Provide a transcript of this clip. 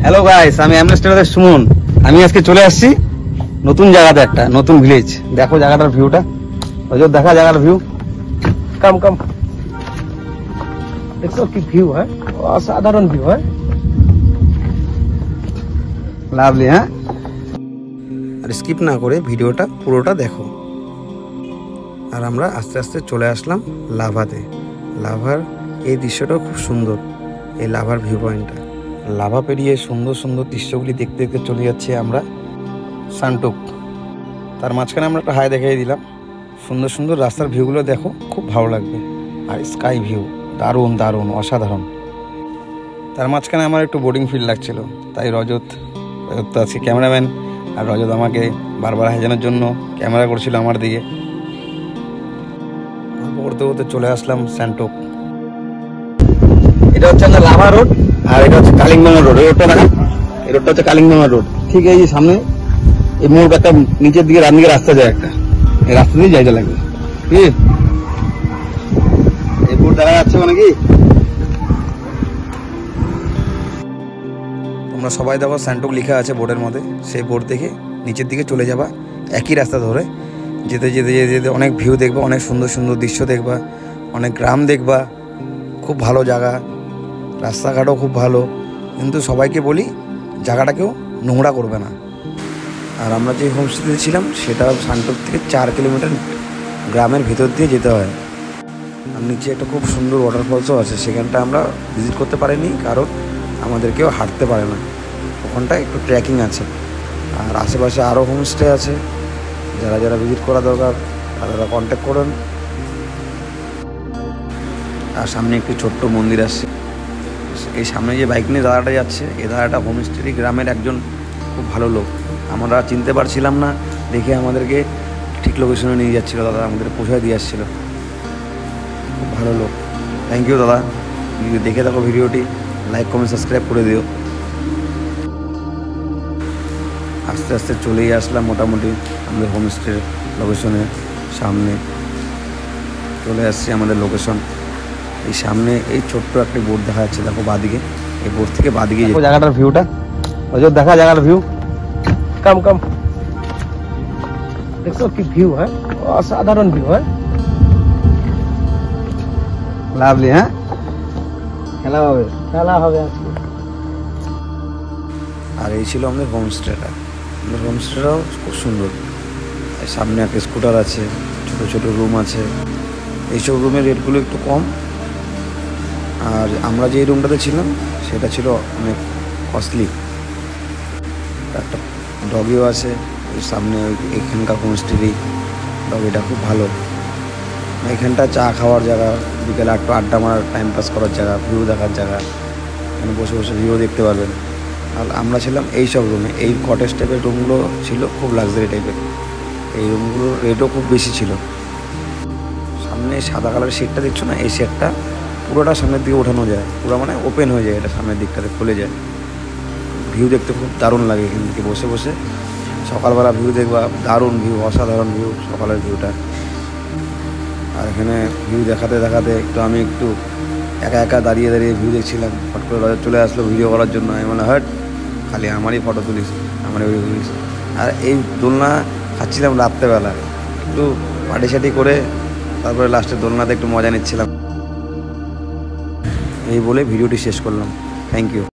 Hello guys, আমি অ্যামনেস্টারের সুমন। আমি আজকে চলে আসছি নতুন জায়গাতে, একটা নতুন ভিলেজ। দেখো জায়গাটার ভিউটা, ওই দেখা জায়গার ভিউ। কাম কাম, দেখো কি ভিউ, হ্যাঁ অসাধারণ ভিউ, হ্যাঁ লাভলি। হ্যাঁ, আর স্কিপ না করে ভিডিওটা পুরোটা দেখো। আর আমরা আস্তে আস্তে চলে আসলাম লাভাতে। লাভার এই দৃশ্যটাও খুব সুন্দর, এই লাভার ভিউ পয়েন্টটা। লাভা পেরিয়ে সুন্দর সুন্দর দৃশ্যগুলি দেখতে দেখতে চলে যাচ্ছে আমরা সানটুক। তার মাঝখানে আমরা একটা হাই দেখাই দিলাম। সুন্দর সুন্দর রাস্তার ভিউগুলো দেখো, খুব ভালো লাগবে। আর স্কাই ভিউ দারুণ দারুণ অসাধারণ। তার মাঝখানে আমার একটু বোর্ডিং ফিল লাগছিল, তাই রজত তো আজকে ক্যামেরাম্যান, আর রজত আমাকে বারবার হাজানোর জন্য ক্যামেরা করছিল আমার দিকে। করতে করতে চলে আসলাম স্যান্টুক। এটা হচ্ছে আমাদের লাভা রোড, আর এটা হচ্ছে কালিম্পং রোড। এই রোডটা দেখা, এই রোডটা হচ্ছে কালিম্পং রোড। ঠিক এই যে সামনে এই মোড় একটা নিচের দিকে রান দিকে রাস্তা যায়, একটা এই রাস্তা দিয়ে যাইতে লাগবে। কি এই বোর্ড দেখা যাচ্ছে নাকি? তোমরা সবাই দেখো স্যান্টুক লেখা আছে বোর্ডের মধ্যে। সেই বোর্ড দেখে নিচের দিকে চলে যাবা, একই রাস্তা ধরে যেতে যেতে যেতে যেতে অনেক ভিউ দেখবা, অনেক সুন্দর সুন্দর দৃশ্য দেখবা, অনেক গ্রাম দেখবা। খুব ভালো জায়গা, রাস্তাঘাটও খুব ভালো। কিন্তু সবাইকে বলি জায়গাটা কেউ নোংরা করবে না। আর আমরা যে হোমস্টেতে ছিলাম সেটা সানটুক থেকে 4 কিলোমিটার গ্রামের ভেতর দিয়ে যেতে হয়। আর নিচে একটা খুব সুন্দর ওয়াটারফলসও আছে, সেখানটা আমরা ভিজিট করতে পারিনি, কারণ আমাদের কেউ হাঁটতে পারে না। ওখানটায় একটু ট্রেকিং আছে। আর আশেপাশে আরও হোমস্টে আছে, যারা যারা ভিজিট করা দরকার তারা কন্ট্যাক্ট করুন। আর সামনে একটি ছোট্ট মন্দির আসছে। এই সামনে যে বাইক নিয়ে দাদাটা যাচ্ছে, এই দাদাটা হোমস্টে গ্রামের একজন খুব ভালো লোক। আমরা চিনতে পারছিলাম না, দেখে আমাদেরকে ঠিক লোকেশনে নিয়ে যাচ্ছিলো। দাদা আমাদের পৌঁছায় দিয়ে আসছিলো, খুব ভালো লোক। থ্যাংক ইউ দাদা। যদি দেখে থাকো ভিডিওটি, লাইক কমেন্ট সাবস্ক্রাইব করে দিও। আস্তে আস্তে চলেই আসলাম মোটামুটি আমাদের হোমস্টের লোকেশনের সামনে। চলে আসছি আমাদের লোকেশন। এই সামনে এই ছোট্ট একটা বোর্ড দেখা যাচ্ছে, দেখো বাদিকে। এই বোর্ড থেকে বাদিকে জায়গাটার ভিউটা, ওই যে দেখা জায়গার ভিউ। কাম কাম, দেখো কি ভিউ, হ্যাঁ অসাধারণ ভিউ, হ্যাঁ লাভলি। হ্যাঁ, খেলা হবে, খেলা হবে আজকে। আর এই ছিল আমাদের হোমস্টেটা। আমাদের হোমস্টেটাও খুব সুন্দর। সামনে একটা স্কুটার আছে, ছোট ছোট রুম আছে। এইসব রুমের রেটগুলো একটু কম। আর আমরা যে রুমটাতে ছিলাম সেটা ছিল অনেক কস্টলি। একটা ডগিও আছে ওই সামনে, এখানকার হোমস্টেরই ডগিটা খুব ভালো। এখানটা চা খাওয়ার জায়গা, বিকেলে একটু আড্ডা মারার, টাইম পাস করার জায়গা, ভিউ দেখার জায়গা। এখানে বসে বসে ভিউ দেখতে পারবেন। আর আমরা ছিলাম এই সব রুমে। এই কটেজ টাইপের রুমগুলো ছিল খুব লাক্সারি টাইপের। এই রুমগুলোর রেটও খুব বেশি ছিল। সামনে সাদা কালারের শেডটা দেখছো না, এই শেডটা পুরোটা সামনের দিকে ওঠানো যায়, পুরো মানে ওপেন হয়ে যায়, এটা সামনের দিকটাতে খুলে যায়। ভিউ দেখতে খুব দারুণ লাগে এখান থেকে বসে বসে। সকালবেলা ভিউ দেখবা, দারুণ ভিউ, অসাধারণ ভিউ সকালের ভিউটা। আর এখানে ভিউ দেখাতে দেখাতে আমি একটু একা একা দাঁড়িয়ে দাঁড়িয়ে ভিউ দেখছিলাম। ফট করে রজত চলে আসলো ভিডিও করার জন্য। আমি মানে হট, খালি আমারই ফটো তুলিস, আমারই ভিডিও তুলিস। আর এই দোলনা খাচ্ছিলাম রাত্রেবেলা, একটু পার্টি সাটি করে তারপরে লাস্টে দোলনাতে একটু মজা নিচ্ছিলাম। এই বলে ভিডিওটি শেষ করলাম। Thank you.